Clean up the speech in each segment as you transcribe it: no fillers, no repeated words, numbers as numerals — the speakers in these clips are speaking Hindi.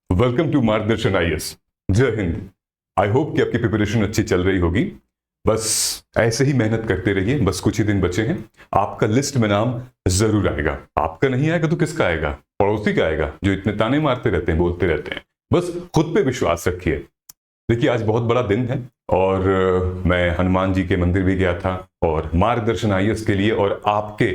वेलकम टू मार्गदर्शन आईएएस। जय हिंद। आई होप कि आपकी प्रिपरेशन अच्छी चल रही होगी। बस ऐसे ही मेहनत करते रहिए। बस कुछ ही दिन बचे हैं, आपका लिस्ट में नाम जरूर आएगा। आपका नहीं आएगा तो किसका आएगा? पड़ोसी का आएगा, जो इतने ताने मारते रहते हैं, बोलते रहते हैं। बस खुद पे विश्वास रखिए। देखिए, आज बहुत बड़ा दिन है और मैं हनुमान जी के मंदिर भी गया था और मार्गदर्शन आईएएस के लिए और आपके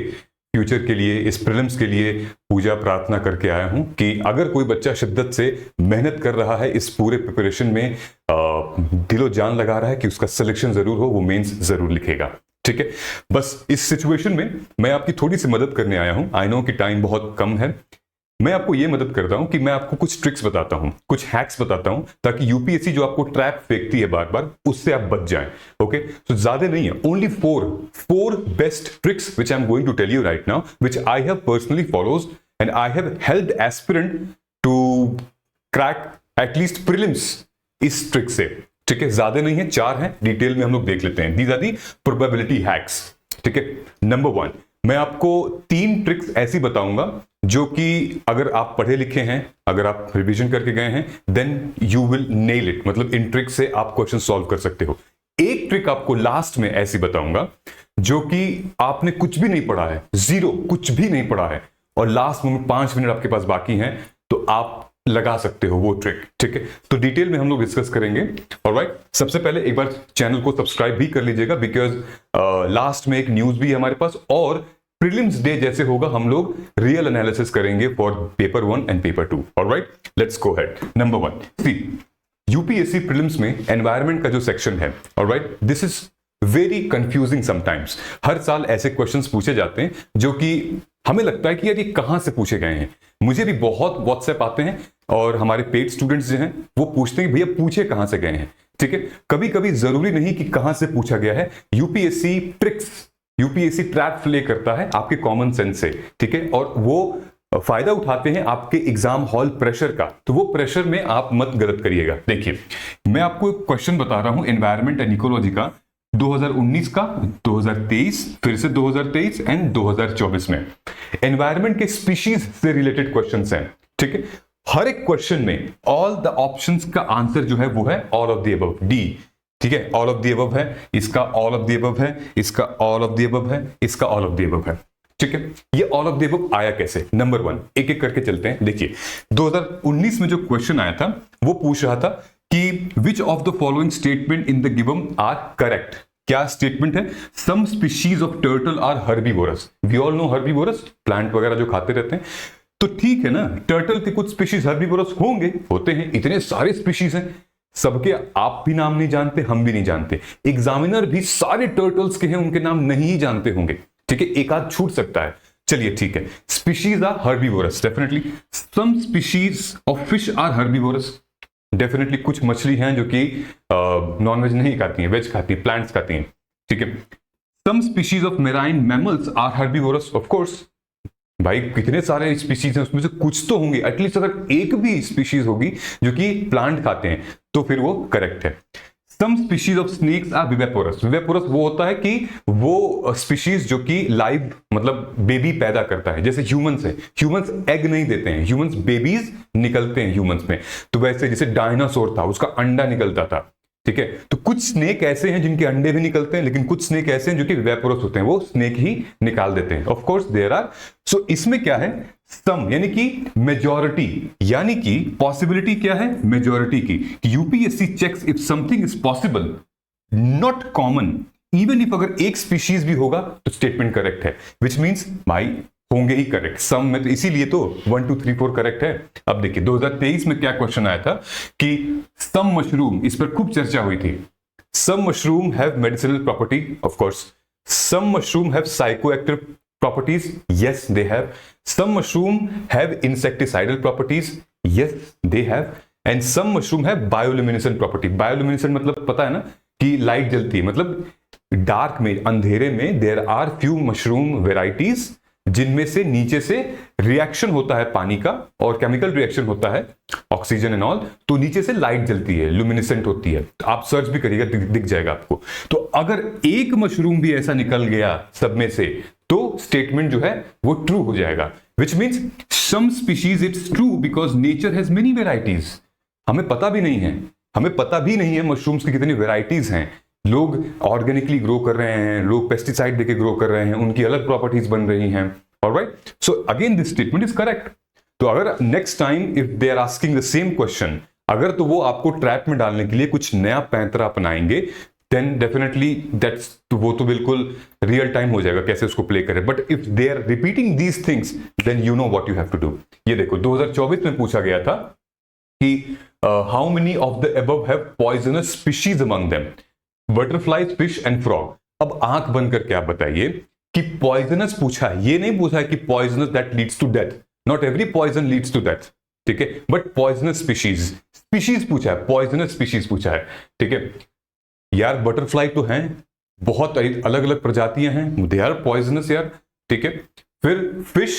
फ्यूचर के लिए, इस प्रीलिम्स के लिए पूजा प्रार्थना करके आया हूं कि अगर कोई बच्चा शिद्दत से मेहनत कर रहा है, इस पूरे प्रिपरेशन में दिलो जान लगा रहा है कि उसका सिलेक्शन जरूर हो, वो मेंस जरूर लिखेगा। ठीक है, बस इस सिचुएशन में मैं आपकी थोड़ी सी मदद करने आया हूं। आई नो कि टाइम बहुत कम है। मैं आपको ये मदद करता हूं कि मैं आपको कुछ ट्रिक्स बताता हूं, कुछ हैक्स बताता हूं, ताकि यूपीएससी जो आपको ट्रैप फेंकती है बार बार, उससे आप बच जाएं। ओके, तो ज्यादा नहीं है, only four best tricks which I am going to tell you right now, which I have personally followed and I have helped aspirant to crack at least prelims इस ट्रिक से। ठीक है, ज्यादा नहीं है, 4 हैं, डिटेल में हम लोग देख लेते हैं। These are the probability hacks. ठीक है, नंबर 1, मैं आपको 3 ट्रिक्स ऐसी बताऊंगा जो कि अगर आप पढ़े लिखे हैं, अगर आप रिवीजन करके गए हैं, then you will nail it. मतलब इन ट्रिक से आप क्वेश्चन सॉल्व कर सकते हो। एक ट्रिक आपको लास्ट में ऐसी बताऊंगा जो कि आपने कुछ भी नहीं पढ़ा है, जीरो, कुछ भी नहीं पढ़ा है, और लास्ट में 5 मिनट आपके पास बाकी हैं, तो आप लगा सकते हो वो ट्रिक। ठीक है, तो डिटेल में हम लोग डिस्कस करेंगे। ऑलराइट, सबसे पहले एक बार चैनल को सब्सक्राइब भी कर लीजिएगा, बिकॉज लास्ट में एक न्यूज भी है हमारे पास, और प्रीलिम्स डे जैसे होगा हम लोग रियल एनालिसिस करेंगे for paper 1 and paper 2। Alright, let's go ahead. Number 1, see UPSC prelims में एनवायरनमेंट का जो सेक्शन है, alright, this is very confusing sometimes. हर साल ऐसे क्वेश्चंस पूछे जाते हैं जो कि हमें लगता है कि यार ये कहां से पूछे गए हैं। मुझे भी बहुत व्हाट्सएप आते हैं और हमारे पेड स्टूडेंट्स जो हैं वो पूछते हैं भैया पूछे कहां से गए हैं। ठीक है, कभी कभी जरूरी नहीं कि कहां से पूछा गया है। UPSC tricks, UPSC trap play करता है आपके कॉमन सेंस से। ठीक है, और वो फायदा उठाते हैं आपके एग्जाम हॉल प्रेशर का, तो वो प्रेशर में आप मत गलत करिएगा। देखिए, मैं आपको एक क्वेश्चन बता रहा हूं एनवायरमेंट एंड इकोलॉजी का, 2019 का, 2023, फिर से 2023 एंड 2024 में एनवायरमेंट के स्पीशीज से रिलेटेड क्वेश्चंस हैं। ठीक है, हर एक क्वेश्चन में ऑल द ऑप्शंस का आंसर जो है वो है all of the above, D. ठीक है, ऑल ऑफ द अबव है, इसका ऑल ऑफ द अबव है, इसका ऑल ऑफ द अबव है, इसका ऑल ऑफ द अबव है। ठीक है, ये ऑल ऑफ द अबव आया कैसे? नंबर 1, एक एक करके चलते हैं। देखिए, 2019 में जो क्वेश्चन आया था वो पूछ रहा था कि which of the following statement in the given are correct. क्या स्टेटमेंट है? Some species of turtle are herbivorous. We all know herbivorous, plant वगैरह जो खाते रहते हैं। तो ठीक है ना, टर्टल के कुछ स्पीशीज हर्बीवोरस होंगे, होते हैं, इतने सारे स्पीशीज हैं, सबके आप भी नाम नहीं जानते, हम भी नहीं जानते, एग्जामिनर भी सारे टर्टल्स के हैं उनके नाम नहीं ही जानते होंगे। ठीक है, एक आध छूट सकता है, चलिए ठीक है। Species are herbivorous, definitely. Some species of fish are herbivorous, definitely. कुछ मछली हैं जो कि नॉनवेज नहीं खाती हैं, वेज खाती हैं, प्लांट्स खाती हैं। ठीक है, some species of marine mammals are herbivorous, of course. भाई कितने सारे स्पीशीज हैं, उसमें से कुछ तो होंगे, एटलीस्ट अगर एक भी स्पीशीज होगी जो कि प्लांट खाते हैं तो फिर वो करेक्ट है। Some species of snakes are viviparous. Viviparous वो होता है कि वो स्पीशीज जो कि लाइव, मतलब बेबी पैदा करता है, जैसे ह्यूमंस है। ह्यूमंस एग नहीं देते हैं, ह्यूमंस बेबीज निकलते हैं ह्यूमंस में। तो वैसे जैसे डायनासोर था, उसका अंडा निकलता था। ठीक है, तो कुछ स्नेक ऐसे हैं जिनके अंडे भी निकलते हैं, लेकिन कुछ स्नेक ऐसे हैं जो कि विवेपोरस होते हैं, वो स्नेक ही निकाल देते हैं। Of course there are. So इसमें क्या है? सम, यानी कि मेजॉरिटी, यानी कि पॉसिबिलिटी क्या है? मेजॉरिटी की। UPSC checks if something is possible, not common, even if अगर एक स्पीशीज भी होगा तो स्टेटमेंट करेक्ट है, विच मीन्स भाई होंगे ही करेक्ट सम में, तो इसीलिए तो 1 2 3 4 करेक्ट है। अब देखिए 2023 में क्या क्वेश्चन आया था कि सम मशरूम, इस पर खूब चर्चा हुई थी, some mushroom have medicinal property, of course. Some mushroom have psychoactive properties, yes they have. Some mushroom have insecticidal properties, yes they have. And some mushroom have bioluminescent property. Bioluminescent मतलब पता है ना कि लाइट जलती है, मतलब डार्क में, अंधेरे में there are few mushroom varieties जिनमें से नीचे से रिएक्शन होता है पानी का और केमिकल रिएक्शन होता है, ऑक्सीजन एंड ऑल, तो नीचे से लाइट जलती है, लुमिनेसेंट होती है। तो आप सर्च भी करिएगा, दिख जाएगा आपको। तो अगर एक मशरूम भी ऐसा निकल गया सब में से, तो स्टेटमेंट जो है वो ट्रू हो जाएगा, which means some species it's true because nature has many varieties. हमें पता भी नहीं है मशरूम्स की कितनी वेराइटीज हैं। लोग ऑर्गेनिकली ग्रो कर रहे हैं, लोग पेस्टिसाइड देके ग्रो कर रहे हैं, उनकी अलग प्रॉपर्टीज बन रही हैं। Alright, so again this statement is correct. तो अगर next time if they are asking the same question, अगर तो वो आपको ट्रैप में डालने के लिए कुछ नया पैंतरा अपनाएंगे, देन डेफिनेटली दैट्स, वो तो बिल्कुल रियल टाइम हो जाएगा कैसे उसको प्ले करें। But if they are repeating these things then you know what you have to do. ये देखो 2024 में पूछा गया था कि how many of the above have poisonous species among them, butterflies, fish and frog. अब आंख बंद करके आप बताइए कि पॉइजनस पूछा है, ये नहीं पूछा है कि poisonous that leads to death, not every poison leads to death, ठीक है, बट पॉइजनस स्पीशीज पूछा है, पॉइजनस स्पीशीज पूछा है, ठीक है। यार बटरफ्लाई तो हैं, बहुत अलग अलग प्रजातियां हैं, दे आर पॉइजनस यार, ठीक है। फिर फिश,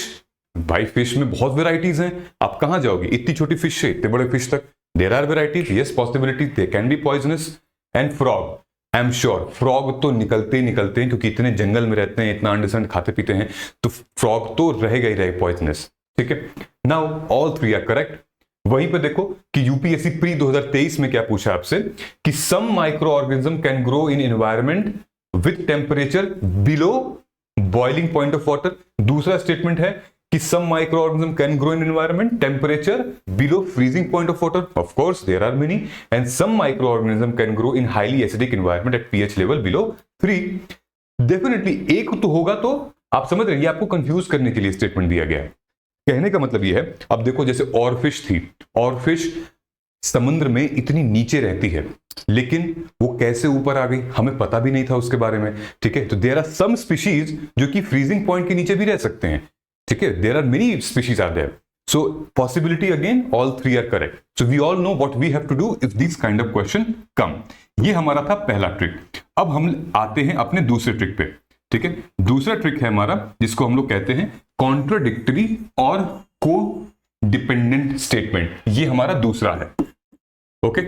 भाई फिश में बहुत वेराइटीज हैं, आप कहां जाओगे इतनी छोटी फिश से इतने बड़े फिश तक, there are varieties, yes possibility they can be poisonous. And frog, I am sure frog तो निकलते हैं क्योंकि इतने जंगल में रहते हैं, इतना अंडरस्टैंड खाते पीते हैं, तो फ्रॉग तो रहेगा ही रहे पॉइजनस, ठीक है। Now all three are correct. वहीं पे देखो कि यूपीएससी प्री 2023 में क्या पूछा आपसे कि some microorganism can grow in environment with temperature below boiling point of water. दूसरा स्टेटमेंट है कि some microorganism can grow in environment temperature below freezing point of water, of course there are many, and some microorganism can grow in highly acidic environment at pH level below 3। Definitely एक तो होगा, तो आप समझ रहे हैं, ये आपको कंफ्यूज करने के लिए स्टेटमेंट दिया गया है। कहने का मतलब ये है, अब देखो जैसे और फिश थी, और फिश समुद्र में इतनी नीचे रहती है, लेकिन वो कैसे ऊपर आ गई हमें पता भी नहीं था उसके बारे में, ठीक है। तो देयर आर सम स्पीशीज जो कि फ्रीजिंग पॉइंट के नीचे भी रह सकते हैं, ठीक है, there are many species are there. So possibility again all three are correct. So we all know what we have to do if this kind of question come. ये हमारा था पहला ट्रिक। अब हम आते हैं अपने दूसरे ट्रिक पे, ठीक है। दूसरा ट्रिक है हमारा जिसको हम लोग कहते हैं कॉन्ट्राडिक्टरी और को डिपेंडेंट स्टेटमेंट। ये हमारा दूसरा है, ओके।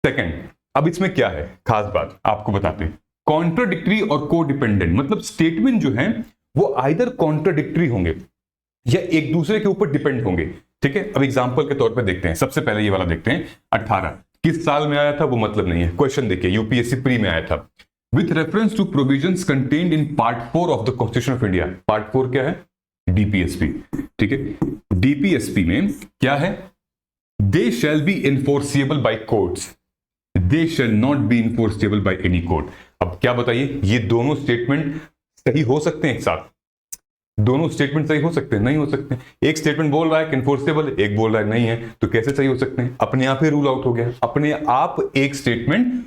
सेकंड, अब इसमें क्या है खास बात आपको बताते हैं। कॉन्ट्राडिक्टरी और को डिपेंडेंट मतलब स्टेटमेंट जो है वो आइदर कॉन्ट्राडिक्टरी होंगे या एक दूसरे के ऊपर डिपेंड होंगे, ठीक है। अब एग्जांपल के तौर पे देखते हैं, सबसे पहले ये वाला देखते हैं। 18 किस साल में आया था वो मतलब नहीं है, क्वेश्चन देखिए यूपीएससी प्री में आया था। With reference to provisions contained in Part 4 of the Constitution of India, Part 4 क्या है? DPSP, ठीक है। DPSP में क्या है? They shall be enforceable by courts. They shall not be enforceable by any court. अब क्या बताइए, ये दोनों स्टेटमेंट सही हो सकते हैं एक साथ? दोनों स्टेटमेंट सही हो सकते हैं? नहीं हो सकते। एक स्टेटमेंट बोल रहा है कि इन्फोर्सेबल, एक बोल रहा है नहीं है, तो कैसे सही हो सकते हैं? अपने आप ही रूल आउट हो गया, अपने आप एक स्टेटमेंट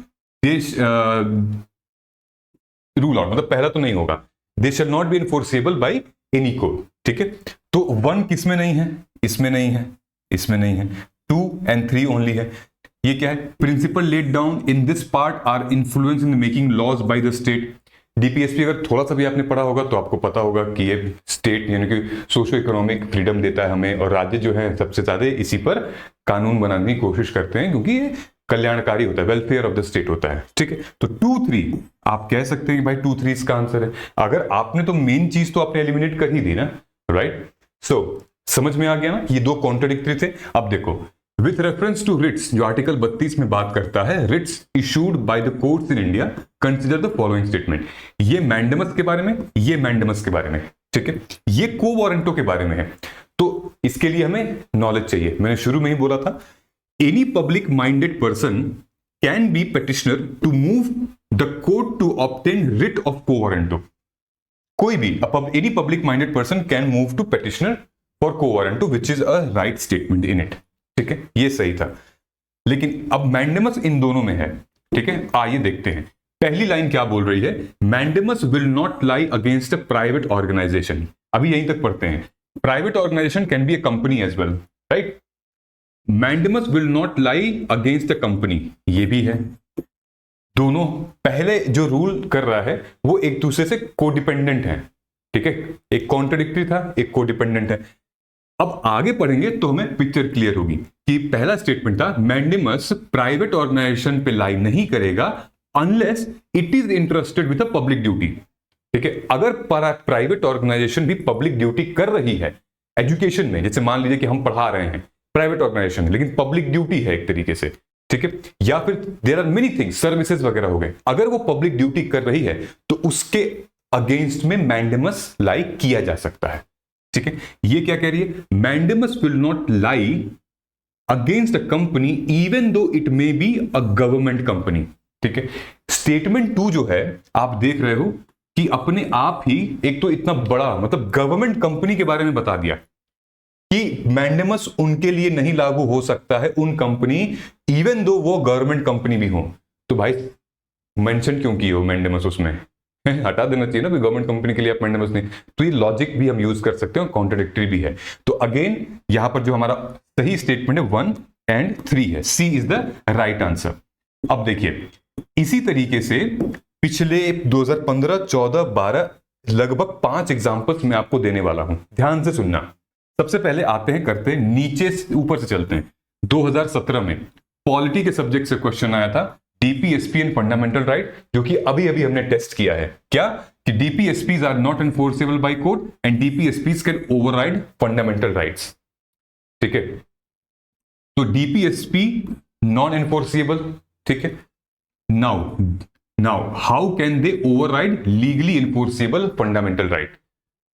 रूल आउट, मतलब पहला तो नहीं होगा। They shall not be enforceable by any court, ठीक है। तो 1 किस में नहीं है? इसमें नहीं है, इसमें नहीं है। 2 and 3 ओनली है। ये क्या है? Principle laid down in this part are influence in making laws by the state. DPSP अगर थोड़ा सा भी आपने पढ़ा होगा तो आपको पता होगा कि ये स्टेट यानी कि सोशो इकोनॉमिक फ्रीडम देता है हमें, और राज्य जो है सबसे ज्यादा इसी पर कानून बनाने की कोशिश करते हैं क्योंकि ये कल्याणकारी होता है, वेलफेयर ऑफ द स्टेट होता है, ठीक है। तो 2-3 आप कह सकते हैं कि भाई 2-3 इसका आंसर है। अगर आपने तो मेन चीज तो आपने एलिमिनेट कर ही दी ना, राइट। सो समझ में आ गया ना, ये दो कॉन्ट्राडिक्टरी थे। अब देखो विथ रेफरेंस टू रिट्स, जो आर्टिकल 32 में बात करता है, writs issued by the courts in India, consider the following statement. ये मैंडेमस के बारे में, ये मैंडेमस के बारे में, ठीक है। ये को वारंटो के बारे में है। तो इसके लिए हमें नॉलेज चाहिए। मैंने शुरू में ही बोला था, any public minded person can be petitioner to move the court to obtain writ of quo warranto. कोई भी any public minded person can move to petitioner for quo warranto which is a right statement in it, ठीक है। ये सही था, लेकिन अब मैंडेमस इन दोनों में है, ठीक है। आइए देखते हैं पहली लाइन क्या बोल रही है। Mandamus will not lie against a private organisation. अभी यहीं तक पढ़ते हैं। Private organisation can be a company as well, right. Mandamus will not lie against the company, ये भी है। दोनों पहले जो रूल कर रहा है वो एक दूसरे से कोडिपेंडेंट है, ठीक है। एक कॉन्ट्राडिक्टरी था, एक कोडिपेंडेंट है। अब आगे पढ़ेंगे तो हमें पिक्चर क्लियर होगी कि पहला स्टेटमेंट था मैंडेमस प्राइवेट ऑर्गेनाइजेशन पे लाई नहीं करेगा unless it is interested with a public duty. ठीक है। अगर प्राइवेट ऑर्गेनाइजेशन भी पब्लिक ड्यूटी कर रही है एजुकेशन में, जैसे मान लीजिए कि हम पढ़ा रहे हैं प्राइवेट ऑर्गेनाइजेशन, लेकिन पब्लिक ड्यूटी है एक तरीके से, ठीक है, या फिर there are many things, services वगैरह हो गए, अगर वो पब्लिक ड्यूटी कर रही है तो उसके अगेंस्ट में मैंडेमस लाई किया जा सकता है। ठीक है, ये क्या कह रही है, mandamus will not lie against a company even though it may be a government company. ठीक है, स्टेटमेंट 2 जो है आप देख रहे हो कि अपने आप ही एक तो इतना बड़ा मतलब गवर्नमेंट कंपनी के बारे में बता दिया कि मैंडेमस उनके लिए नहीं लागू हो सकता है, उन कंपनी इवन दो वो गवर्नमेंट कंपनी भी हो। तो भाई मेंशन क्यों की हो मैंडेमस उसमें हटा देना चाहिए ना, गवर्नमेंट कंपनी के लिए आप मैंडेमस नहीं। तो ये लॉजिक भी हम यूज कर सकते हैं, कॉन्ट्राडिक्टरी भी है। तो अगेन यहां पर जो हमारा सही स्टेटमेंट है 1 और 3 है, सी इज द राइट आंसर। अब देखिए इसी तरीके से पिछले 2015, 14, 12 लगभग 5 एग्जांपल्स मैं आपको देने वाला हूं, ध्यान से सुनना। सबसे पहले आते हैं, करते हैं नीचे से ऊपर से चलते हैं। 2017 में पॉलिटी के सब्जेक्ट से क्वेश्चन आया था, डीपीएसपी एंड फंडामेंटल राइट, जो कि अभी अभी हमने टेस्ट किया है। क्या कि DPSPs are not enforceable by court and DPSPs can override fundamental rights. ठीक है, तो डीपीएसपी नॉन एनफोर्सेबल, ठीक है, now how can they override legally enforceable fundamental right.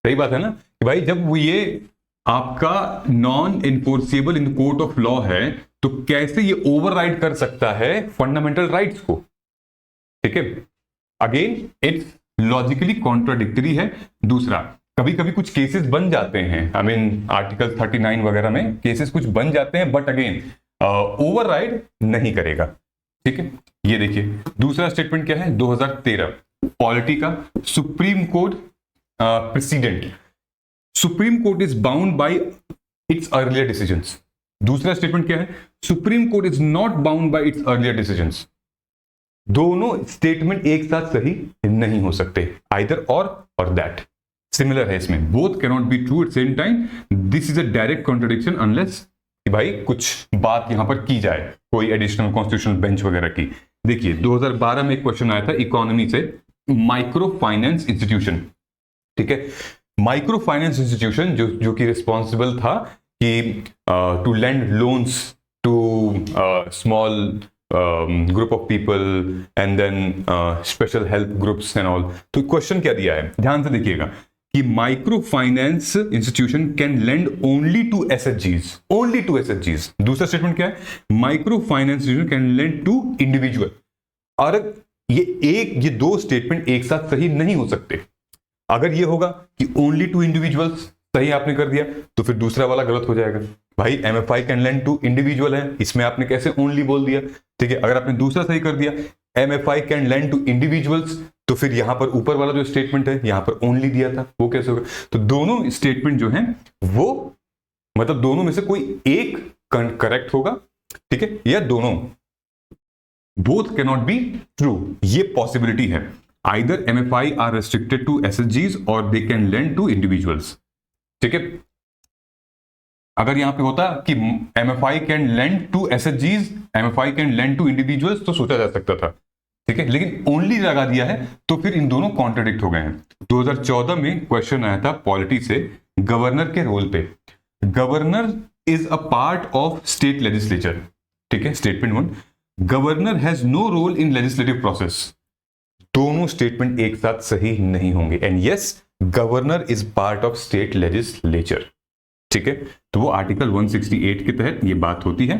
सही बात है ना कि भाई जब वो ये आपका non enforceable in court of law है तो कैसे ये ओवरराइड कर सकता है फंडामेंटल राइट्स को। ठीक है, अगेन इट्स लॉजिकली कॉन्ट्राडिक्टरी है। दूसरा, कभी कभी कुछ केसेस बन जाते हैं, आई मीन आर्टिकल 39 वगैरह में केसेस कुछ बन जाते हैं, बट अगेन ओवरराइड नहीं करेगा। ठीक है, ये देखिए दूसरा स्टेटमेंट क्या है, 2013 पॉलिटी का, supreme court president, supreme court is bound by it's earlier decisions. दूसरा स्टेटमेंट क्या है, supreme court is not bound by it's earlier decisions. दोनों स्टेटमेंट एक साथ सही नहीं हो सकते, आइदर और दैट। सिमिलर है इसमें, both can not be true eight same time. This is a direct contradiction unless कि भाई कुछ बात यहां पर की जाए, कोई एडिशनल कॉन्स्टिट्यूशनल बेंच वगैरह की। देखिए 2012 में एक क्वेश्चन आया था इकोनॉमी से, माइक्रो फाइनेंस इंस्टीट्यूशन। ठीक है, माइक्रो फाइनेंस इंस्टीट्यूशन जो कि रिस्पॉन्सिबल था कि to lend loans to small group of people and then special help groups and all. तो क्वेश्चन क्या दिया है, ध्यान से देखिएगा कि micro finance institution can land only to एसएचजीज, only to एसएचजीज। दूसरा स्टेटमेंट क्या है, micro finance institution can lend to individual. और ये दो स्टेटमेंट एक साथ सही नहीं हो सकते। अगर ये होगा कि ओनली टू इंडिविजुअल्स सही आपने कर दिया तो फिर दूसरा वाला गलत हो जाएगा। भाई MFI can lend to individual है, इसमें आपने कैसे ओनली बोल दिया। ठीक है, अगर आपने दूसरा सही कर दिया MFI can lend to individuals, तो फिर यहां पर ऊपर वाला जो स्टेटमेंट है यहां पर ओनली दिया था, वो कैसे होगा। तो दोनों स्टेटमेंट जो है वो मतलब दोनों में से कोई एक करेक्ट होगा, ठीक है, या दोनों, both can not be true, ये पॉसिबिलिटी है। Either MFI are restricted to SHGs or they can lend to individuals. ठीक है, अगर यहां पे होता कि MFI can lend to SHGs, MFI can lend to individuals तो सोचा जा सकता था। ठीक है, लेकिन ओनली लगा दिया है तो फिर इन दोनों कॉन्ट्रडिक्ट हो गए हैं। 2014 में क्वेश्चन आया था पॉलिटी से गवर्नर के रोल पे। Governor is a part of state legislature. ठीक है, statement 1, governor has no role in legislative process. दोनों स्टेटमेंट एक साथ सही नहीं होंगे। And yes, governor is part of state legislature. ठीक है, तो वो आर्टिकल 168 के तहत ये बात होती है,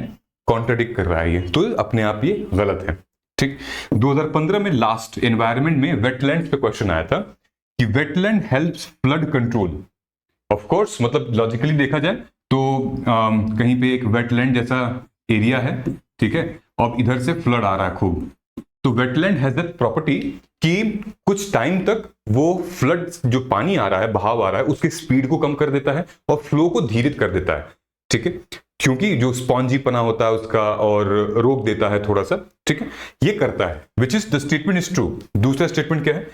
कॉन्ट्रडिक्ट कर रहा है ये, तो अपने आप ये गलत है। ठीक, 2015 में लास्ट एनवायरमेंट में वेटलैंड पे क्वेश्चन आया था कि wetland helps flood control. Of course मतलब लॉजिकली देखा जाए तो कहीं पे एक वेटलैंड जैसा एरिया है, ठीक है, और इधर से फ्लड आ रहा है खूब, तो वेटलैंड हैज दैट प्रॉपर्टी कि कुछ टाइम तक वो फ्लड जो पानी आ रहा है, बहाव आ रहा है, उसकी स्पीड को कम कर देता है और फ्लो को धीरित कर देता है। ठीक है, क्योंकि जो स्पॉन्जी पना होता है उसका और रोक देता है थोड़ा सा। ठीक है, ये करता है, which is the statement is true. दूसरा स्टेटमेंट क्या है,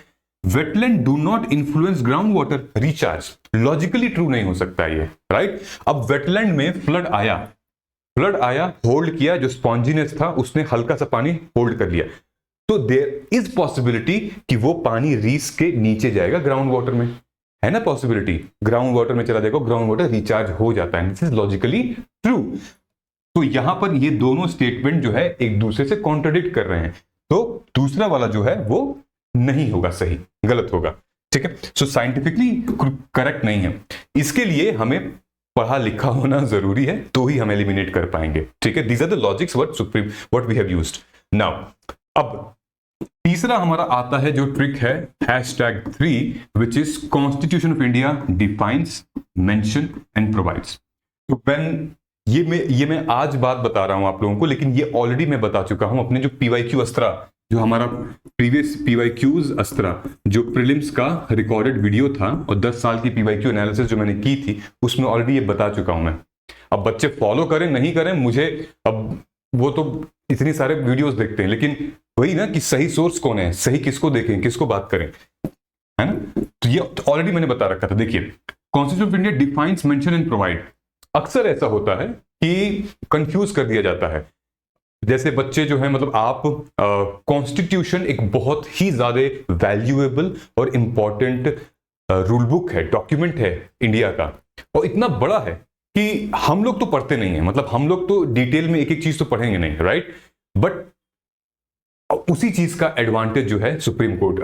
wetland do not influence ground water recharge. Logically true नहीं हो सकता ये, राइट। अब वेटलैंड में फ्लड आया, होल्ड किया, जो स्पॉन्जीनेस था उसने हल्का सा पानी होल्ड कर लिया, तो देयर इज पॉसिबिलिटी कि वो पानी रीस के नीचे जाएगा ग्राउंड वाटर में, है ना पॉसिबिलिटी, ग्राउंड वाटर में चला जाएगा, ग्राउंड वाटर रिचार्ज हो जाता है, दिस इज लॉजिकली ट्रू। तो यहां पर ये दोनों स्टेटमेंट जो है एक दूसरे से कॉन्ट्रडिक्ट कर रहे हैं, तो दूसरा वाला जो है वो नहीं होगा, सही, गलत होगा, ठीक है। सो साइंटिफिकली करेक्ट नहीं है, इसके लिए हमें पढ़ा लिखा होना जरूरी है, तो ही हम एलिमिनेट कर पाएंगे, ठीक है। These are the logics what we have used now. अब तीसरा हमारा आता है जो ट्रिक है #3 which is constitution of India defines, mention and provides. तो व्हेन ये मैं आज बात बता रहा हूं आप लोगों को, लेकिन ये ऑलरेडी मैं बता चुका हूं अपने जो PYQ अस्त्रा, जो हमारा प्रीवियस PYQs अस्त्रा जो प्रीलिम्स का रिकॉर्डेड वीडियो था और 10 साल की PYQ एनालिसिस जो मैंने की थी, उसमें ऑलरेडी ये बता चुका हूं मैं। अब बच्चे फॉलो करें नहीं करें मुझे, अब वो तो इतनी सारे वीडियोस देखते हैं, लेकिन वही ना कि सही सोर्स कौन है, सही किसको देखें, किसको बात करें, है ना। तो ये ऑलरेडी मैंने बता रखा था। देखिए, constitution of India defines, mention and provide. अक्सर ऐसा होता है कि कंफ्यूज कर दिया जाता है, जैसे बच्चे जो है, मतलब आप कॉन्स्टिट्यूशन एक बहुत ही ज्यादा वैल्यूएबल और इंपॉर्टेंट रूल बुक है, डॉक्यूमेंट है इंडिया का, और इतना बड़ा है कि हम लोग तो पढ़ते नहीं है, मतलब हम लोग तो डिटेल में एक एक चीज तो पढ़ेंगे नहीं, राइट। बट उसी चीज का एडवांटेज जो है सुप्रीम कोर्ट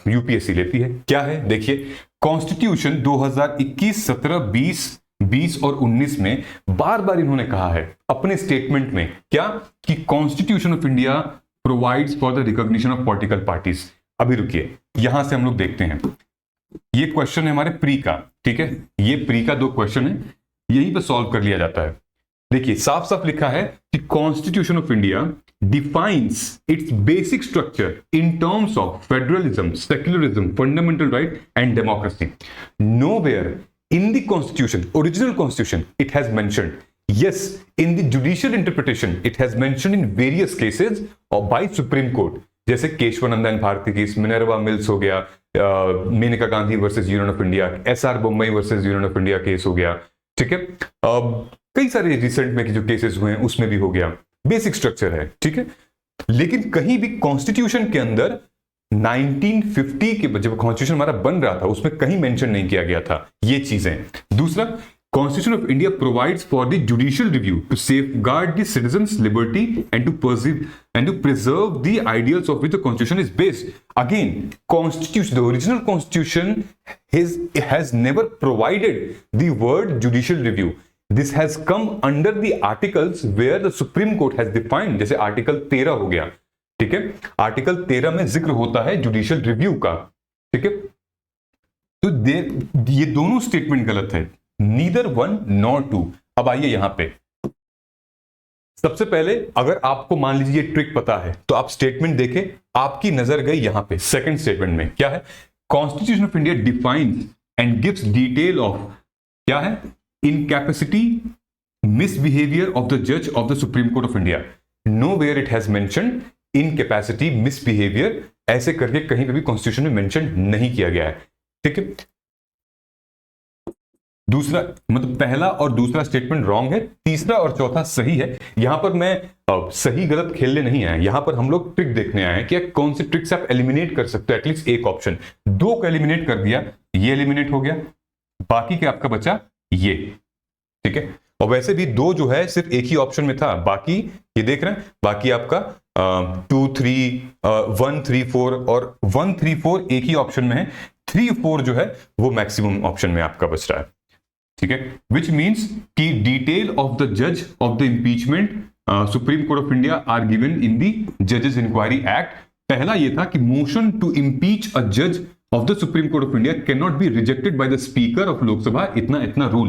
UPSC लेती है। क्या है, देखिए, कॉन्स्टिट्यूशन 2021, 17, 20 और 19 में बार बार इन्होंने कहा है अपने स्टेटमेंट में, क्या, कि constitution of India provides for the recognition of political parties. अभी रुकिए, यहां से हम लोग देखते हैं, ये क्वेश्चन है हमारे प्री का, ठीक है, ये प्री का 2 क्वेश्चन है, यहीं पे सॉल्व कर लिया जाता है। देखिए, साफ साफ लिखा है कि constitution of India defines its basic structure in terms of federalism, secularism, fundamental right and democracy. Nowhere in the constitution, original constitution, it has mentioned. Yes, in the judicial interpretation, it has mentioned in various cases or by Supreme Court. जैसे Kesavananda and Bharati case, Minerva Mills हो गया, Maneka Gandhi versus Union of India, SR Bommai versus Union of India case हो गया, ठीक है। कई सारे रिसेंट में जो केसेस हुए हैं उसमें भी हो गया, बेसिक स्ट्रक्चर है, ठीक है। लेकिन कहीं भी कॉन्स्टिट्यूशन के अंदर 1950 के जब कॉन्स्टिट्यूशन हमारा बन रहा था उसमें कहीं मेंशन नहीं किया गया था ये चीजें। दूसरा, constitution of India provides for the judicial review to safeguard the citizens liberty and to preserve the ideals of which the constitution is based. Again, constitution, the original constitution has never provided the word judicial review. This has come under the articles where the Supreme Court has defined, जैसे आर्टिकल 13 हो गया, ठीक है, आर्टिकल 13 में जिक्र होता है जुडिशियल रिव्यू का, ठीक है। तो ये दोनों स्टेटमेंट गलत है, नीदर 1 nor 2। अब आइए यहां पे, सबसे पहले अगर आपको मान लीजिए ट्रिक पता है तो आप स्टेटमेंट देखें, आपकी नजर गई यहां पे सेकंड स्टेटमेंट में, क्या है, constitution of India defines and gives detail of, क्या है, incapacity, misbehavior of the judge of the Supreme Court of India. Nowhere it has mentioned incapacity, misbehavior, ऐसे करके कहीं पे भी कॉन्स्टिट्यूशन में मेंशन नहीं किया गया है, ठीक है। दूसरा, मतलब पहला और दूसरा स्टेटमेंट रॉन्ग है, तीसरा और चौथा सही है। यहां पर मैं सही गलत खेलने नहीं आए, यहां पर हम लोग ट्रिक देखने आए हैं कि कौन सी ट्रिक से आप एलिमिनेट कर सकते हो एटलीस्ट एक ऑप्शन। 2 को एलिमिनेट कर दिया, ये एलिमिनेट हो गया, बाकी के आपका बचा ये, ठीक है। और वैसे भी 2 जो है सिर्फ एक ही ऑप्शन में था, बाकी ये देख रहे हैं, बाकी आपका 2, 3, 1, 3, 4 और 1, 3, 4 एक ही ऑप्शन में है, 3, 4 जो है वो मैक्सिमम ऑप्शन में आपका बच रहा है, ठीक है। विच मीन्स कि डिटेल ऑफ द जज of the impeachment supreme Court of India are given in the जजेस इंक्वायरी एक्ट। पहला ये था कि मोशन टू इंपीच अ जज of the Supreme Court of India cannot be rejected by the Speaker of Lok Sabha, इतना रूल।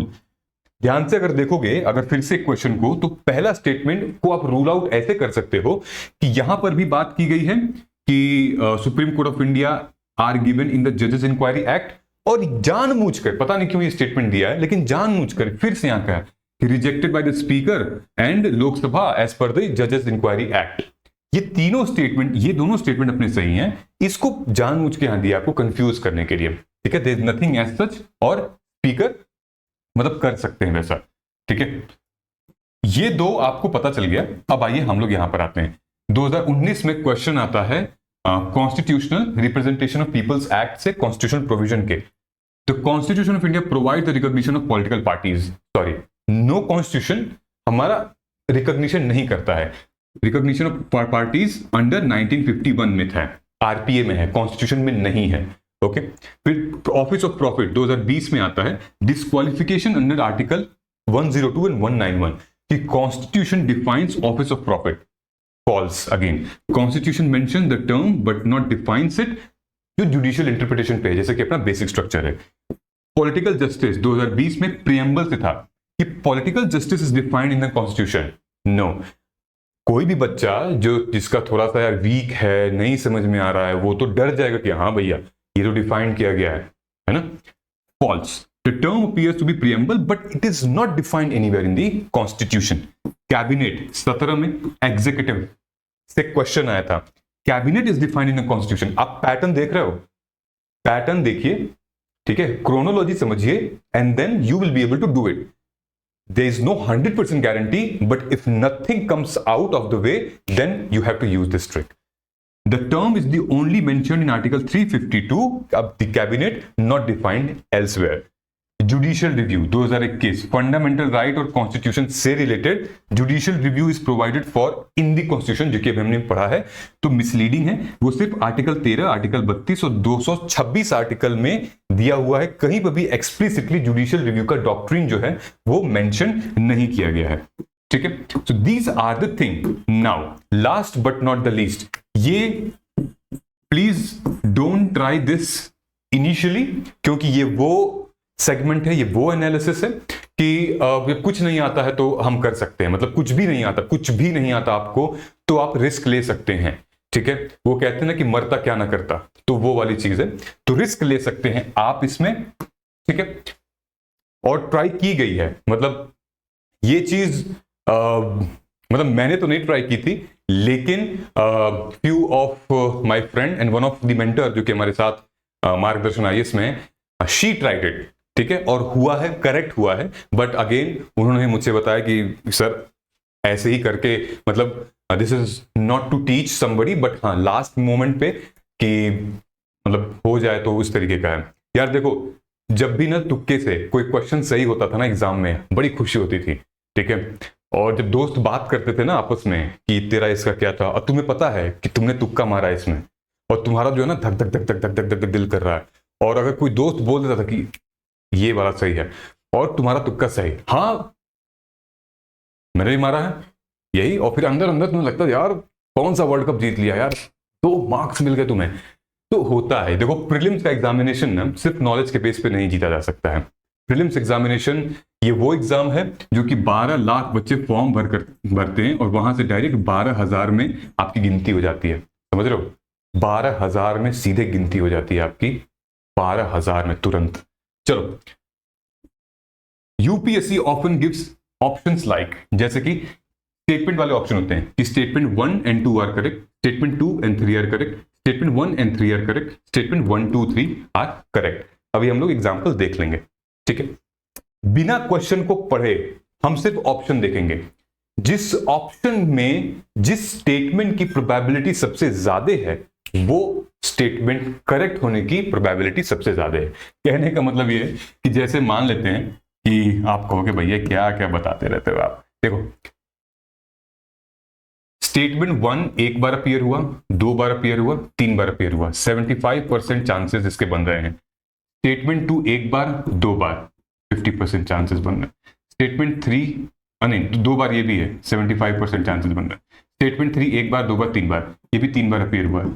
ध्यान से अगर देखोगे, अगर फिर से क्वेश्चन को, तो पहला स्टेटमेंट को आप रूल आउट ऐसे कर सकते हो कि यहां पर भी बात की गई है कि Supreme Court of India are given in the जजेस इंक्वायरी एक्ट, और जानबूझकर, पता नहीं क्यों ये स्टेटमेंट दिया है, लेकिन जानबूझकर फिर से यहां कहा कि rejected by the speaker and Lok Sabha as per the जजेस इंक्वायरी एक्ट। ये तीनों स्टेटमेंट, ये दोनों स्टेटमेंट अपने सही हैं, इसको जानबूझ के यहां दिया आपको कंफ्यूज करने के लिए, ठीक है। There is nothing as such, और स्पीकर मतलब कर सकते हैं वैसा, ठीक है। ये 2 आपको पता चल गया। अब आइए हम लोग यहां पर आते हैं, 2019 में क्वेश्चन आता है constitutional representation of peoples act से कॉन्स्टिट्यूशनल प्रोविजन के, the constitution of India provide the recognition of political parties, sorry, no constitution हमारा रिकॉग्निशन नहीं करता है, रिकॉग्निशन ऑफ पार्टीज अंडर 1951 में था, आरपीए में है, कॉन्स्टिट्यूशन में नहीं है। ओके, फिर ऑफिस ऑफ प्रॉफिट 2020 में आता है, डिस्क्वालिफिकेशन अंडर आर्टिकल 102 एंड 191 कि constitution defines office of profit, false again, constitution mention the term but not defines it, जो जुडिशियल इंटरप्रिटेशन पे है, जैसे कि अपना बेसिक स्ट्रक्चर है। पॉलिटिकल जस्टिस 2020 में प्रियम्बल से था कि political justice is defined in the constitution, no, कोई भी बच्चा जो जिसका थोड़ा सा यार वीक है, नहीं समझ में आ रहा है, वो तो डर जाएगा कि हाँ भैया ये तो डिफाइन किया गया है ना, false, the term appears to be preamble but it is not defined anywhere in the constitution. Cabinet 17 में, एग्जीक्यूटिव से क्वेश्चन आया था, cabinet is defined in the constitution. आप पैटर्न देख रहे हो, पैटर्न देखिए, ठीक है, क्रोनोलॉजी समझिए and then you will be able to do it. There is no 100% guarantee, but if nothing comes out of the way, then you have to use this trick. The term is the only mentioned in Article 352 of the Cabinet, not defined elsewhere. Judicial review 2021, fundamental right और कॉन्स्टिट्यूशन से related judicial review is provided for in the constitution, जो कि अभी हमने पढ़ा है, तो मिसलीडिंग है, वो सिर्फ आर्टिकल 13, आर्टिकल 32 और 226 आर्टिकल में दिया हुआ है, कहीं पर भी एक्सप्लिसिटली जुडिशियल रिव्यू का डॉक्ट्रिन जो है वो मेंशन नहीं किया गया है, ठीक है। So these are the thing. Now last but not the least, ये please don't try this initially, क्योंकि ये वो सेगमेंट है, ये वो एनालिसिस है कि कुछ नहीं आता है तो हम कर सकते हैं, मतलब कुछ भी नहीं आता, कुछ भी नहीं आता आपको तो आप रिस्क ले सकते हैं, ठीक है। वो कहते हैं ना कि मरता क्या ना करता, तो वो वाली चीज है, तो रिस्क ले सकते हैं आप इसमें, ठीक है। और ट्राई की गई है, मतलब ये चीज मतलब मैंने तो नहीं ट्राई की थी, लेकिन few of my friend and one of the mentor जो कि हमारे साथ मार्गदर्शन आईएएस में, शी ट्राइड इट, ठीक है, और हुआ है, करेक्ट हुआ है, बट अगेन उन्होंने मुझसे बताया कि सर ऐसे ही करके, मतलब this is not to teach somebody, but हाँ लास्ट मोमेंट पे कि मतलब हो जाए तो उस तरीके का है। यार देखो, जब भी ना तुक्के से कोई क्वेश्चन सही होता था ना एग्जाम में, बड़ी खुशी होती थी, ठीक है। और जब दोस्त बात करते थे ना आपस में कि तेरा इसका क्या था, और तुम्हें पता है कि तुमने तुक्का मारा इसमें, और तुम्हारा जो है ना धक धक धक धक धक धक धक दिल कर रहा है, और अगर कोई दोस्त बोल देता था कि ये वाला सही है और तुम्हारा तुक्का सही, हाँ मैंने भी मारा है यही, और फिर अंदर अंदर तुम्हें लगता है यार कौन सा वर्ल्ड कप जीत लिया यार, 2 मार्क्स मिल गए तुम्हें, तो होता है। देखो प्रीलिम्स का एग्जामिनेशन ना सिर्फ नॉलेज के बेस पे नहीं जीता जा सकता है। प्रीलिम्स एग्जामिनेशन ये वो एग्जाम है जो कि 12 लाख बच्चे फॉर्म भरते हैं, और वहां से डायरेक्ट 12,000 में आपकी गिनती हो जाती है, समझ रहे हो, 12,000 में सीधे गिनती हो जाती है आपकी, 12,000 में तुरंत। चलो, UPSC often gives options like, जैसे कि स्टेटमेंट वाले ऑप्शन होते हैं कि statement 1 and 2 are correct, statement 2 and 3 are correct, statement 1 and 3 are correct, statement 1, 2, 3 are correct. अभी हम लोग एग्जांपल देख लेंगे, ठीक है। बिना क्वेश्चन को पढ़े हम सिर्फ ऑप्शन देखेंगे, जिस ऑप्शन में जिस स्टेटमेंट की प्रोबेबिलिटी सबसे ज्यादा है वो स्टेटमेंट करेक्ट होने की प्रोबेबिलिटी सबसे ज्यादा है। कहने का मतलब ये है कि जैसे मान लेते हैं कि आप कहोगे भैया क्या क्या बताते रहते हो आप, देखो स्टेटमेंट 1 एक बार अपीयर हुआ, 2 बार अपीयर हुआ, 3 बार अपीयर हुआ, 75% चांसेस इसके बन रहे हैं। स्टेटमेंट 2 एक बार, 2 बार, 50% चांसेस बन रहे हैं। स्टेटमेंट 3 नहीं 2 बार, ये भी है, 75% चांसेस बन रहे हैं। स्टेटमेंट 3 एक बार, 2 बार, 3 बार, ये भी 3 बार अपीयर हुआ है।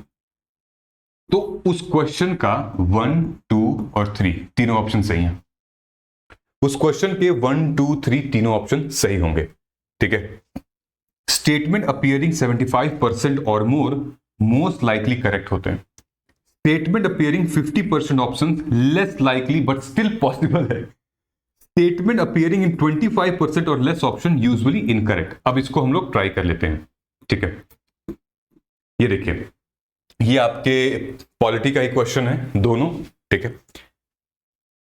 तो उस क्वेश्चन का 1, 2 और 3 तीनों ऑप्शन सही हैं। उस क्वेश्चन के 1, 2, 3 तीनों ऑप्शन सही होंगे, ठीक है। स्टेटमेंट अपीयरिंग 75% और मोर मोस्ट लाइकली करेक्ट होते हैं। Statement appearing 50% option less likely but still possible है। स्टेटमेंट अपीयरिंग इन 25% और लेस ऑप्शन यूजुअली इनकरेक्ट। अब इसको हम लोग ट्राई कर लेते हैं, ठीक है। ये देखिए, ये आपके पॉलिटी का ही क्वेश्चन है दोनों, ठीक है।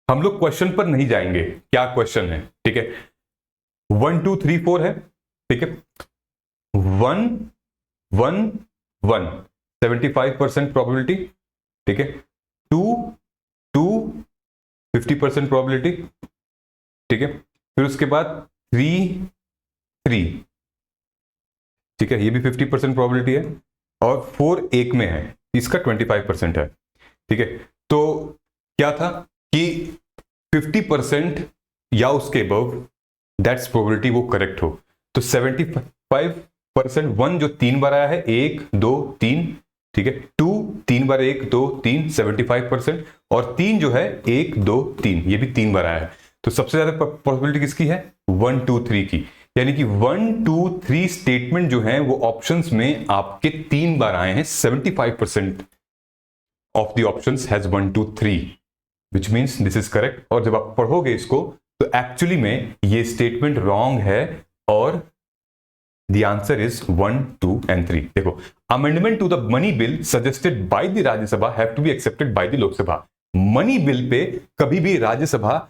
हम लोग क्वेश्चन पर नहीं जाएंगे, क्या क्वेश्चन है, ठीक है। 1, 2, 3, 4 है, ठीक है। 1, 1, 1 75% प्रोबेबिलिटी, ठीक है, 2 2 50% प्रोबेबिलिटी, ठीक है, फिर उसके बाद 3 3, ठीक है, ये भी 50% प्रोबेबिलिटी है, और 4 एक में है, इसका 25% है, ठीक है। तो क्या था कि 50% या उसके अबव, दैट्स प्रोबेबिलिटी वो करेक्ट हो। तो 75% 1 जो 3 बार आया है, 1 2 3, ठीक है, 2 3 बार 1 2 3 75%, और 3 जो है 1 2 3, ये भी 3 बार आया है। तो सबसे ज्यादा प्रोबेबिलिटी किसकी है? 1 2 3 की, यानी कि 1 2 3 स्टेटमेंट जो है वो ऑप्शंस में आपके 3 बार आए हैं। 75% of the options has 1 2 3, which means this is correct. और जब आप पढ़ोगे इसको तो एक्चुअली में ये स्टेटमेंट रॉन्ग है, और the answer is 1 2 and 3। देखो, amendment to the money bill suggested by the Rajya Sabha have to be accepted by the Lok Sabha। Money bill pay कभी भी राज्यसभा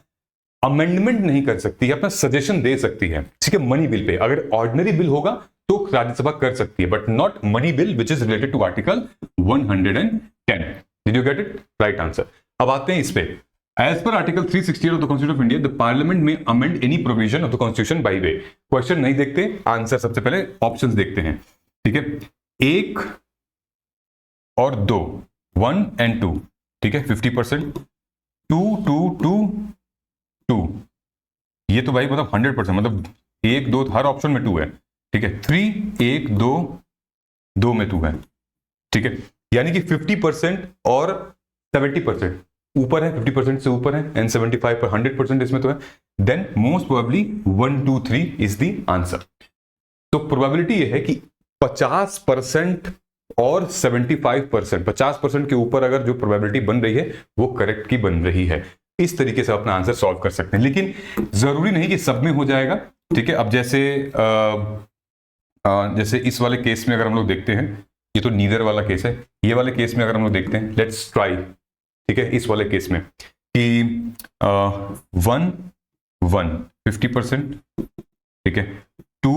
अमेंडमेंट नहीं कर सकती है, अपना सजेशन दे सकती है, ठीक है। मनी बिल पे अगर ऑर्डिनरी बिल होगा तो राज्यसभा कर सकती है, but not money bill which is related to article 110। Did you get it? Right answer. अब आते हैं इस पे। As per Article 368 of the Constitution of India, the Parliament may amend any provision of the Constitution by way। Question नहीं देखते, आंसर सबसे पहले ऑप्शंस देखते हैं, ठीक है। 1 और 2, 1 and 2, ठीक है, 50%, 2 2 2 2, ये तो भाई मतलब 100%, मतलब 1 2 हर ऑप्शन में 2 है, ठीक है। 3 1 2 2 में 2 है, ठीक है, यानी कि 50% और 70% ऊपर है, 50% से ऊपर है, एंड 75 पर 100% इसमें तो है। Then most probably 1 2 3 is the answer. तो प्रोबेबिलिटी ये है कि 50% और 75%, 50% के ऊपर अगर जो प्रोबेबिलिटी बन रही है वो करेक्ट की बन रही है। इस तरीके से अपना आंसर सॉल्व कर सकते हैं, लेकिन जरूरी नहीं कि सब में हो जाएगा, ठीक है। अब जैसे इस वाले केस में अगर हम लोग देखते हैं, ये तो नीदर वाला केस है, ये वाले केस में अगर हम लोग देखते हैं, लेट्स ट्राई, ठीक है, इस वाले केस में कि 1 1 50%, ठीक है, 2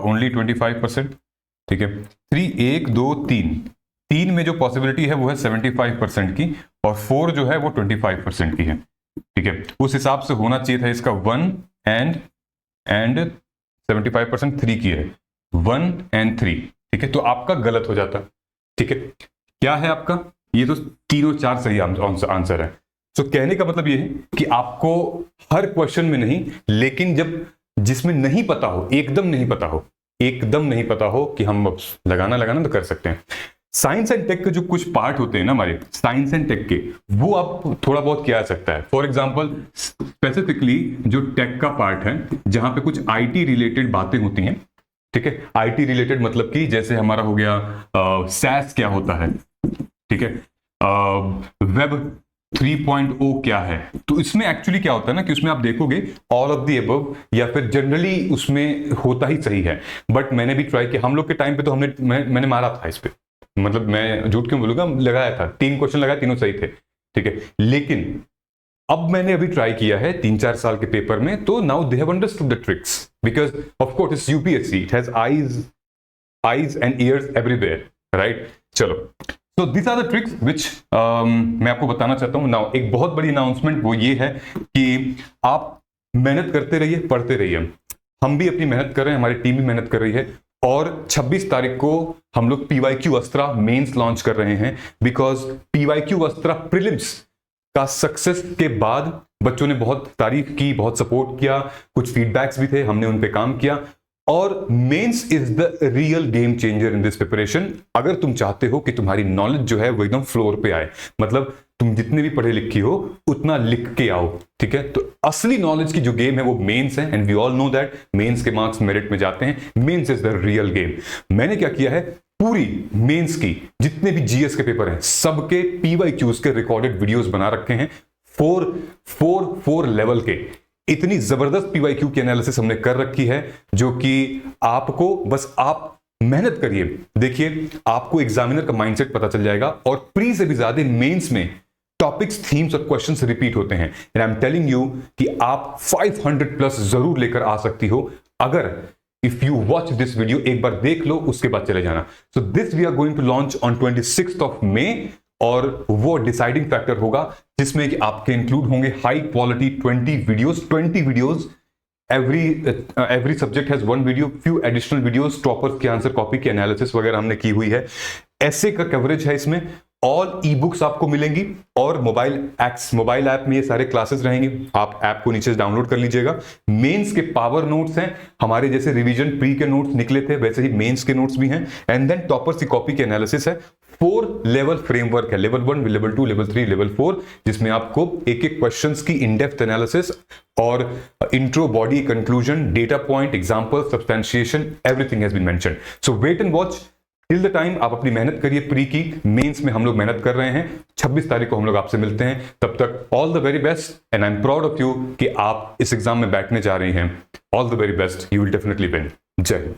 ओनली 25%, ठीक है, 3 1 2 3 में जो पॉसिबिलिटी है वो है 75% की, और 4 जो है वो 25% की है, ठीक है। उस हिसाब से होना चाहिए था इसका 1 एंड 75%, 3 की है 1 and 3, ठीक है। तो आपका गलत हो जाता, ठीक है। क्या है आपका? ये तो 3 और 4 सही आंसर है। तो कहने का मतलब ये है कि आपको हर क्वेश्चन में नहीं, लेकिन जब जिसमें नहीं पता हो, एकदम नहीं पता हो कि हम लगाना तो कर सकते हैं। साइंस एंड टेक के जो कुछ पार्ट होते हैं ना हमारे साइंस एंड टेक के, वो आप थोड़ा बहुत किया जा सकता है। फॉर एग्जांपल स्पेसिफिकली जो टेक का पार्ट है, जहां पे कुछ आईटी रिलेटेड बातें होती हैं, ठीक है। आईटी रिलेटेड मतलब कि जैसे हमारा हो गया सैस क्या होता है, ठीक है, वेब 3.0 क्या है। तो इसमें एक्चुअली क्या होता है ना कि उसमें आप देखोगे ऑल ऑफ द अबव, या फिर जनरली उसमें होता ही सही है। बट मैंने भी ट्राई किया, हम लोग के टाइम पे तो मैंने मारा था इस पे, मतलब मैं झूठ क्यों बोलूंगा, लगाया था, 3 क्वेश्चन लगाए, तीनों सही थे, ठीक है। लेकिन अब मैंने अभी ट्राई किया है 3-4 साल के पेपर में, तो now they have understood the tricks, because of course it's UPSC, it has eyes and years everywhere, right. चलो, तो दिस आर द ट्रिक्स विच मैं आपको बताना चाहता हूं। नाउ एक बहुत बड़ी अनाउंसमेंट वो ये है कि आप मेहनत करते रहिए, पढ़ते रहिए। हम भी अपनी मेहनत कर रहे हैं, हमारी टीम भी मेहनत कर रही है, और 26 तारीख को हम लोग पीवाईक्यू अस्त्रा मेंस लॉन्च कर रहे हैं, बिकॉज पीवाईक्यू अस्त्रा प्रीलिम्स का सक्सेस के बाद बच्चों ने बहुत तारीफ की, बहुत सपोर्ट किया, कुछ फीडबैक्स भी थे, हमने उन पे काम किया। और mains is the real game changer in this preparation. अगर तुम चाहते हो कि तुम्हारी नॉलेज जो है वो एकदम फ्लोर पे आए, मतलब तुम जितने भी पढ़े लिखी हो उतना लिख के आओ, ठीक है। तो असली नॉलेज की जो गेम है वो मेंस है, and we all know that mains के मार्क्स मेरिट में जाते हैं। Mains is the real game. मैंने क्या किया है, पूरी मेंस की जितने भी जीएस के पेपर हैं सबके पीवाईक्यूज के रिकॉर्डेड वीडियोस बना रखे हैं, 4 लेवल के। इतनी जबरदस्त पीवाईक्यू की एनालिसिस हमने कर रखी है, जो कि आपको बस आप मेहनत करिए, देखिए आपको एग्जामिनर का माइंडसेट पता चल जाएगा। और प्री से भी ज्यादा मेंस में टॉपिक्स, थीम्स और क्वेश्चंस रिपीट होते हैं, and I am telling you कि आप 500 प्लस जरूर लेकर आ सकती हो, अगर if you watch this video, एक बार देख लो, उसके बाद चले जाना। So this we are going to launch on 26th of May, और वो डिसाइडिंग फैक्टर होगा जिसमें कि आपके इंक्लूड होंगे high quality 20 videos. Every subject has one video, few additional videos, toppers के आंसर कॉपी की एनालिसिस वगैरह हमने की हुई है। ऐसे का कवरेज है इसमें, ऑल ई बुक्स आपको मिलेंगी, और मोबाइल ऐप में ये सारे क्लासेस रहेंगे। आप ऐप को नीचे डाउनलोड कर लीजिएगा। मेंस के पावर नोट्स हैं, हमारे जैसे रिवीजन प्री के नोट्स निकले थे वैसे ही मेंस के नोट्स भी हैं, एंड देन टॉपर्स की कॉपी के एनालिसिस है। 4 लेवल फ्रेमवर्क है, लेवल 1, लेवल 2, लेवल 3, लेवल 4, जिसमें आपको एक एक क्वेश्चंस की इन डेप्थ एनालिसिस और intro, body, conclusion, data point, example, substantiation, everything has been mentioned. So wait and watch till the time. आप अपनी मेहनत करिए प्री की, मेंस में हम लोग मेहनत कर रहे हैं। 26 तारीख को हम लोग आपसे मिलते हैं, तब तक all the very best, and I am proud of you कि आप इस एग्जाम में बैठने जा रही हैं। All the very best, you will definitely win. जय हिंद।